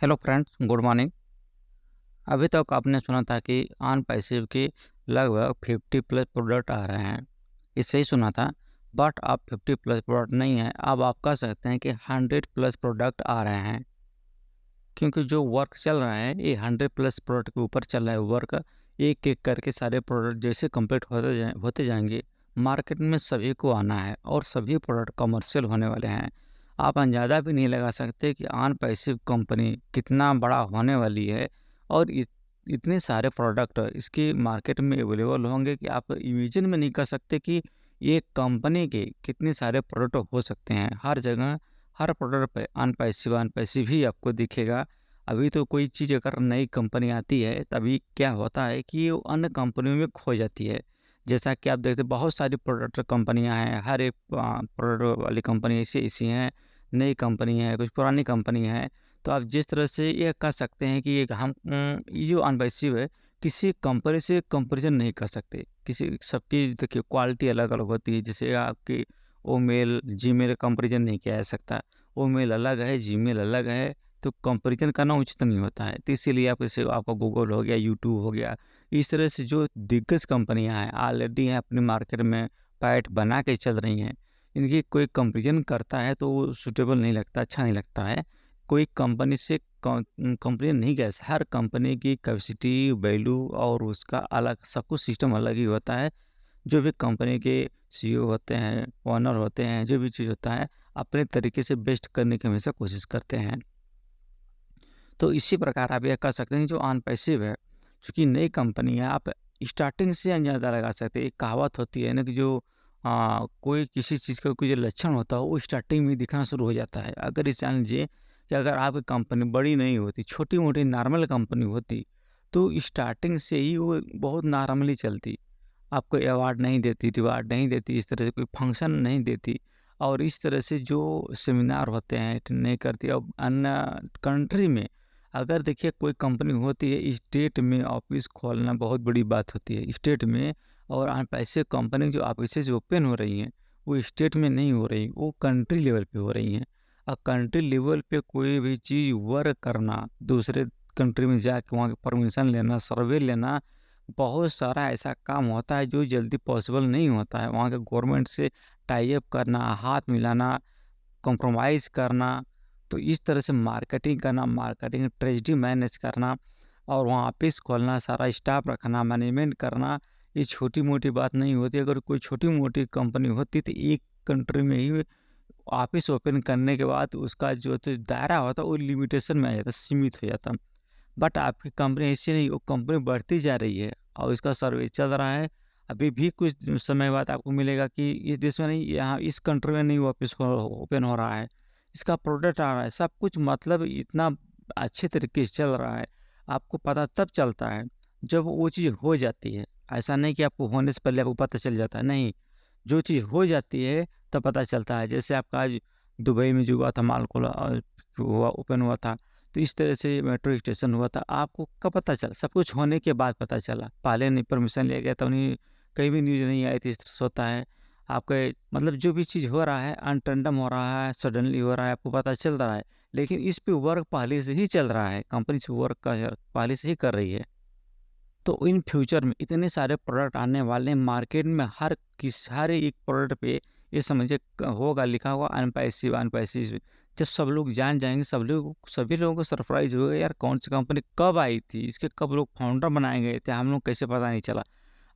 Hello friends, good morning. अभी तक आपने सुना था कि ऑन पैसिव के लगभग 50 प्लस प्रोडक्ट आ रहे हैं। ये सही सुना था। बट अब 50 प्लस प्रोडक्ट नहीं है, अब आप कह सकते हैं कि 100 प्लस प्रोडक्ट आ रहे हैं। क्योंकि जो वर्क चल रहा है ये 100 प्लस प्रोडक्ट के ऊपर चल रहा है वर्क। एक एक करके सारे प्रोडक्ट जैसे कंप्लीट होते जाएंगे, मार्केट में सभी को आना है और सभी प्रोडक्ट कमर्शियल होने वाले हैं। आप अंदाज़ा भी नहीं लगा सकते कि ऑन पैसिव कंपनी कितना बड़ा होने वाली है। और इतने सारे प्रोडक्ट इसके मार्केट में अवेलेबल होंगे कि आप इमेजिन में नहीं कर सकते कि ये कंपनी के कितने सारे प्रोडक्ट हो सकते हैं। हर जगह हर प्रोडक्ट पे अनपैसिव ही आपको दिखेगा। अभी तो कोई चीज़ अगर नई कंपनी आती है तभी क्या होता है कि वो अन्य कंपनियों में खो जाती है। जैसा कि आप देखते हैं बहुत सारी प्रोडक्ट कंपनियां हैं, हर एक प्रोडक्ट वाली कंपनी ऐसी ऐसी हैं। नई कंपनी है, कुछ पुरानी कंपनी है। तो आप जिस तरह से ये कह सकते हैं कि ये जो अनपैसिव है किसी कंपनी से कंपेरिजन नहीं कर सकते। किसी सबकी देखिए क्वालिटी अलग अलग होती है। जैसे आपकी ओ मेल जीमेल कंपैरिजन नहीं किया जा सकता। ओ मेल अलग है, जीमेल अलग है, तो कंपैरिजन करना उचित नहीं होता है। तो इसीलिए आप जैसे आपका गूगल हो गया, यूट्यूब हो गया, इस तरह से जो दिग्गज कंपनियां हैं ऑलरेडी हैं अपने मार्केट में पैठ बना के चल रही हैं। इनकी कोई कंपैरिजन करता है तो वो सूटेबल नहीं लगता, अच्छा नहीं लगता है। कोई कंपनी से कंपनी नहीं कह, हर कंपनी की कैपेसिटी वैल्यू और उसका अलग सब कुछ सिस्टम अलग ही होता है। जो भी कंपनी के सीईओ होते हैं, ओनर होते हैं, जो भी चीज़ होता है अपने तरीके से बेस्ट करने की हमेशा कोशिश करते हैं। तो इसी प्रकार आप ये कह सकते हैं जो ऑन पैसिव है, चूँकि नई कंपनी है, आप स्टार्टिंग से अंदाज़ा लगा सकते हैं। एक कहावत होती है ना कि जो कोई किसी चीज़ का कोई जो लक्षण होता है वो स्टार्टिंग में दिखना शुरू हो जाता है। अगर इस जान लीजिए कि अगर आपकी कंपनी बड़ी नहीं होती, छोटी-मोटी नॉर्मल कंपनी होती, तो स्टार्टिंग से ही वो बहुत नॉर्मली चलती। आपको अवार्ड नहीं देती, रिवार्ड नहीं देती, इस तरह से कोई फंक्शन नहीं देती। और इस तरह से जो सेमिनार होते हैं अटेंड नहीं करती। अब अन्य कंट्री में अगर देखिए कोई कंपनी होती है स्टेट में ऑफिस खोलना बहुत बड़ी बात होती है स्टेट में। और ऐसे कंपनी जो ऑफिसेज ओपन हो रही हैं वो स्टेट में नहीं हो रही, वो कंट्री लेवल पे हो रही हैं। और कंट्री लेवल पे कोई भी चीज़ वर्क करना, दूसरे कंट्री में जाके वहाँ की परमिशन लेना, सर्वे लेना, बहुत सारा ऐसा काम होता है जो जल्दी पॉसिबल नहीं होता है। वहाँ के गवर्नमेंट से टाई अप करना, हाथ मिलाना, कॉम्प्रोमाइज़ करना, तो इस तरह से मार्केटिंग करना, मार्केटिंग ट्रेजडी मैनेज करना और वहाँ ऑफिस खोलना, सारा स्टाफ रखना, मैनेजमेंट करना, ये छोटी-मोटी बात नहीं होती। अगर कोई छोटी-मोटी कंपनी होती तो एक कंट्री में ही ऑफिस ओपन करने के बाद उसका जो तो दायरा होता वो लिमिटेशन में आ जाता, सीमित हो जाता। बट आपकी कंपनी ऐसी नहीं, वो कंपनी बढ़ती जा रही है और इसका सर्वे चल रहा है। अभी भी कुछ समय बाद आपको मिलेगा कि इस देश में नहीं, यहाँ इस कंट्री में नहीं ऑफिस ओपन हो रहा है, इसका प्रोडक्ट आ रहा है, सब कुछ मतलब इतना अच्छे तरीके से चल रहा है। आपको पता तब चलता है जब वो चीज़ हो जाती है। ऐसा नहीं कि आपको होने से पहले आपको पता चल जाता है, नहीं। जो चीज़ हो जाती है तब पता चलता है। जैसे आपका आज दुबई में जो हुआ था हुआ ओपन हुआ था, तो इस तरह से मेट्रो स्टेशन हुआ था। आपको कब पता चला? सब कुछ होने के बाद पता चला। पहले नहीं परमिशन लिया गया तो नहीं, कहीं भी न्यूज़ नहीं आई थी। इस तरह से होता है। आपके मतलब जो भी चीज़ हो रहा है अनटैंडम हो रहा है, सडनली हो रहा है, आपको पता चल रहा है। लेकिन इस पे वर्क पहले से ही चल रहा है, कंपनी से वर्क का पहले से ही कर रही है। तो इन फ्यूचर में इतने सारे प्रोडक्ट आने वाले हैं मार्केट में। हर एक प्रोडक्ट पे ये समझिए होगा लिखा हुआ अनपैसिव अनपैसिव। जब सब लोग जान जाएंगे, सभी लोगों को सरप्राइज होगा, यार कौन सी कंपनी कब आई थी, इसके कब लोग फाउंडर बनाए गए थे, हम लोग कैसे पता नहीं चला।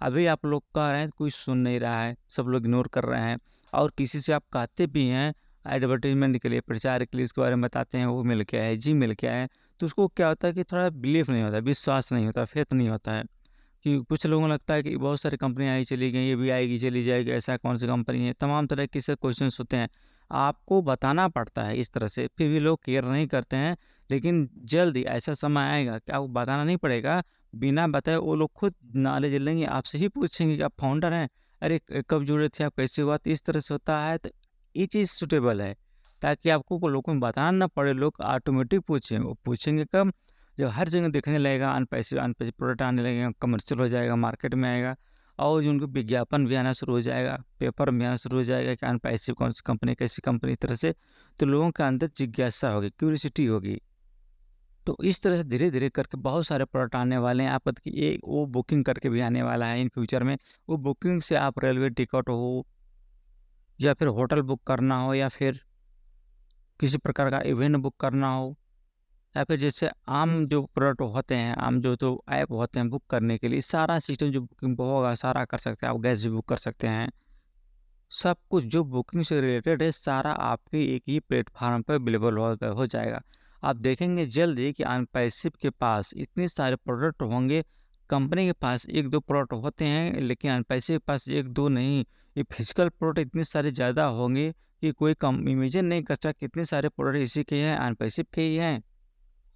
अभी आप लोग कह रहे हैं कोई सुन नहीं रहा है, सब लोग इग्नोर कर रहे हैं। और किसी से आप कहते भी हैं एडवर्टीजमेंट के लिए, प्रचार के लिए इसके बारे में बताते हैं, वो मिल के आए, जी मिल के आए, तो उसको क्या होता है कि थोड़ा बिलीफ नहीं होता, विश्वास नहीं होता, फेथ नहीं होता है। कि कुछ लोगों को लगता है कि बहुत सारी कंपनियाँ आई चली गई, ये भी आएगी चली जाएगी, ऐसा कौन सी कंपनी है, तमाम तरह के से क्वेश्चंस होते हैं। आपको बताना पड़ता है इस तरह से, फिर भी लोग केयर नहीं करते हैं। लेकिन जल्द ही ऐसा समय आएगा कि आपको बताना नहीं पड़ेगा, बिना बताए वो लोग खुद नॉलेज लेंगे, आपसे ही पूछेंगे कि आप फाउंडर हैं, अरे कब जुड़े थे आप, कैसे हुआ, तो इस तरह से होता है। तो ये चीज़ सूटेबल है ताकि आपको को लोगों को बताना ना पड़े, लोग ऑटोमेटिक पूछें। वो पूछेंगे कब? जब हर जगह दिखने लगेगा अनपैसिव प्रोडक्ट आने लगेगा, कमर्शियल हो जाएगा, मार्केट में आएगा और उनको विज्ञापन भी आना शुरू हो जाएगा, पेपर में आना शुरू हो जाएगा कि अनपैसिव कौन सी कंपनी, कैसी कंपनी, इस तरह से। तो लोगों के अंदर जिज्ञासा होगी, क्यूरियोसिटी होगी। तो इस तरह से धीरे-धीरे करके बहुत सारे प्रोडक्ट आने वाले हैं। आप देखिए ये वो बुकिंग करके भी आने वाला है इन फ्यूचर में। वो बुकिंग से आप रेलवे टिकट हो या फिर होटल बुक करना हो या फिर किसी प्रकार का इवेंट बुक करना हो या फिर जैसे आम जो प्रोडक्ट होते हैं, आम जो तो ऐप होते हैं बुक करने के लिए, सारा सिस्टम जो बुकिंग पे होगा सारा कर सकते हैं। आप गैस भी बुक कर सकते हैं। सब कुछ जो बुकिंग से रिलेटेड है सारा आपके एक ही प्लेटफ़ॉर्म पे अवेलेबल हो जाएगा। आप देखेंगे जल्द ही कि अनपैसिव के पास इतने सारे प्रोडक्ट होंगे, कंपनी के पास 1-2 प्रोडक्ट होते हैं लेकिन अनपैसिव के पास 1-2 नहीं, ये फिजिकल प्रोडक्ट इतने सारे ज़्यादा होंगे कि कोई कम इमेजिन नहीं कर सकता कितने सारे प्रोडक्ट इसी के हैं, अनपैसिव के ही हैं।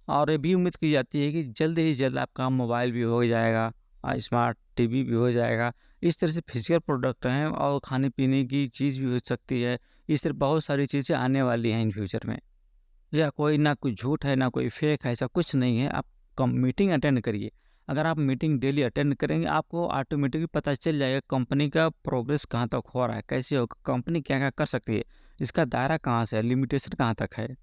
और ये भी उम्मीद की जाती है कि जल्द ही जल्द आपका मोबाइल भी हो जाएगा, स्मार्ट टीवी भी हो जाएगा। इस तरह से फिजिकल प्रोडक्ट हैं और खाने-पीने की चीज़ भी हो सकती है। इस तरह बहुत सारी चीज़ें आने वाली हैं इन फ्यूचर में। या कोई ना कोई झूठ है, ना कोई फेक है, ऐसा कुछ नहीं है। आप कम मीटिंग अटेंड करिए। अगर आप मीटिंग डेली अटेंड करेंगे, आपको ऑटोमेटिकली पता चल जाएगा कंपनी का प्रोग्रेस कहाँ तक हो रहा है, कैसे होगा, कंपनी क्या-क्या कर सकती है, इसका दायरा कहाँ से है, लिमिटेशन कहाँ तक है।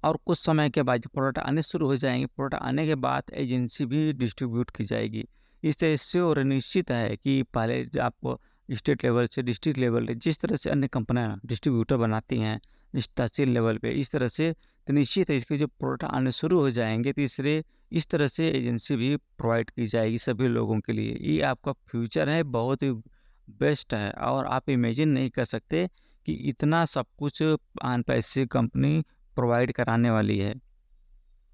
और कुछ समय के बाद जब प्रोडक्ट आने शुरू हो जाएँगे, प्रोडक्ट आने के बाद एजेंसी भी डिस्ट्रीब्यूट की जाएगी। इस तरह से और निश्चित है कि पहले जो आपको स्टेट लेवल से डिस्ट्रिक्ट लेवल जिस तरह से अन्य कंपनियाँ डिस्ट्रीब्यूटर बनाती हैं, इस तहसील लेवल पे, इस तरह से तो निश्चित है इसके जो प्रोडक्ट आने शुरू हो जाएँगे, तीसरे इस तरह से एजेंसी भी प्रोवाइड की जाएगी सभी लोगों के लिए। ये आपका फ्यूचर है, बहुत ही बेस्ट है और आप इमेजिन नहीं कर सकते कि इतना सब कुछ अनपैसिव कंपनी प्रोवाइड कराने वाली है।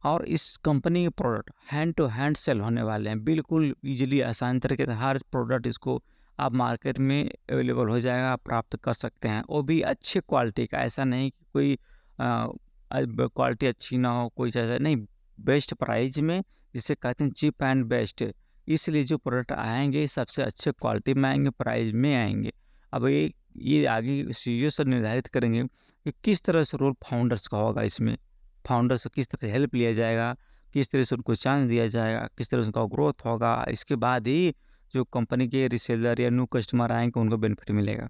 और इस कंपनी के product hand to hand sale होने वाले हैं, बिल्कुल ईज़िली आसान तरीके से हर प्रोडक्ट इसको आप मार्केट में अवेलेबल हो जाएगा, आप प्राप्त कर सकते हैं। वो भी अच्छे क्वालिटी का, ऐसा नहीं कि कोई क्वालिटी अच्छी ना हो, कोई ऐसा नहीं, बेस्ट प्राइस में जिसे कहते हैं चीप एंड बेस्ट। इसलिए जो प्रोडक्ट आएँगे सबसे अच्छे क्वालिटी में आएँगे, प्राइस में आएँगे। अब ये आगे सीईओ सर निर्धारित करेंगे कि किस तरह से रोल फाउंडर्स का होगा इसमें। फाउंडर से किस तरह से हेल्प लिया जाएगा, किस तरह से उनको चांस दिया जाएगा, किस तरह से उनका ग्रोथ होगा, इसके बाद ही जो कंपनी के रीसेलर या न्यू कस्टमर आएँगे उनको बेनिफिट मिलेगा।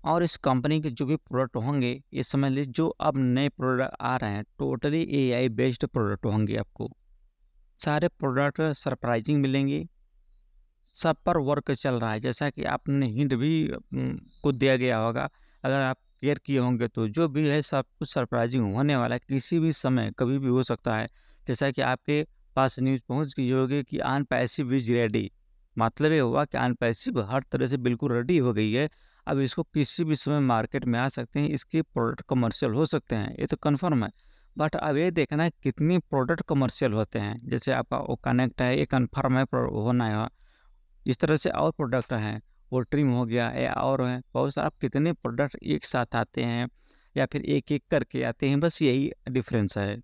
और इस कंपनी के जो भी प्रोडक्ट होंगे, ये समझ लीजिए जो अब नए प्रोडक्ट आ रहे हैं, टोटली एआई बेस्ड प्रोडक्ट होंगे आपको। सारे प्रोडक्ट सरप्राइजिंग मिलेंगे, सब पर वर्क चल रहा है। जैसा कि आपने हिंट भी को दिया गया होगा, अगर आप केयर किए होंगे तो जो भी है सब कुछ सरप्राइजिंग होने वाला है, किसी भी समय कभी भी हो सकता है। जैसा कि आपके पास न्यूज़ पहुँच गई होगी कि अनपैसिव इज़ रेडी, मतलब ये हुआ कि अनपैसिव हर तरह से बिल्कुल रेडी हो गई है। अब इसको किसी भी समय मार्केट में आ सकते हैं, इसके प्रोडक्ट कमर्शियल हो सकते हैं, ये तो कन्फर्म है। बट अब ये देखना है कितनी प्रोडक्ट कमर्शियल होते हैं। जैसे आपका वो कनेक्ट है, ये कन्फर्म है होना है। इस तरह से और प्रोडक्ट हैं, वो ट्रिम हो गया या और हैं, बहुत सारा कितने प्रोडक्ट एक साथ आते हैं या फिर एक-एक करके आते हैं, बस यही डिफ़रेंस है।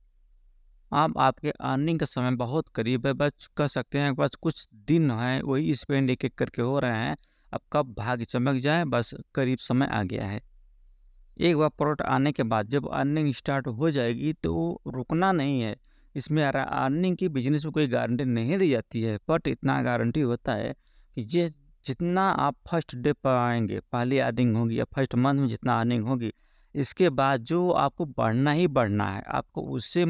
अब आपके अर्निंग का समय बहुत करीब है, बस कह सकते हैं बस कुछ दिन हैं, वही स्पेंड एक-एक करके हो रहे हैं। अब कब भाग्य चमक जाए, बस करीब समय आ गया है। एक बार प्रोडक्ट आने के बाद जब अर्निंग स्टार्ट हो जाएगी तो रुकना नहीं है। इसमें अर्निंग की बिज़नेस में कोई गारंटी नहीं दी जाती है, बट इतना गारंटी होता है कि जितना आप फर्स्ट डे पर आएँगे, पहली अर्निंग होगी या फर्स्ट मंथ में जितना अर्निंग होगी, इसके बाद जो आपको बढ़ना ही बढ़ना है। आपको उससे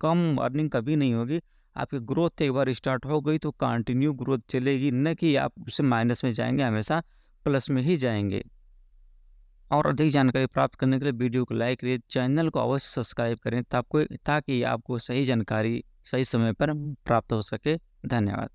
कम अर्निंग कभी नहीं होगी। आपकी ग्रोथ एक बार स्टार्ट हो गई तो कंटिन्यू ग्रोथ चलेगी, न कि आप उससे माइनस में जाएँगे, हमेशा प्लस में ही जाएँगे। और अधिक जानकारी प्राप्त करने के लिए वीडियो को लाइक करिए, चैनल को अवश्य सब्सक्राइब करें ताकि आपको सही जानकारी सही समय पर प्राप्त हो सके। धन्यवाद।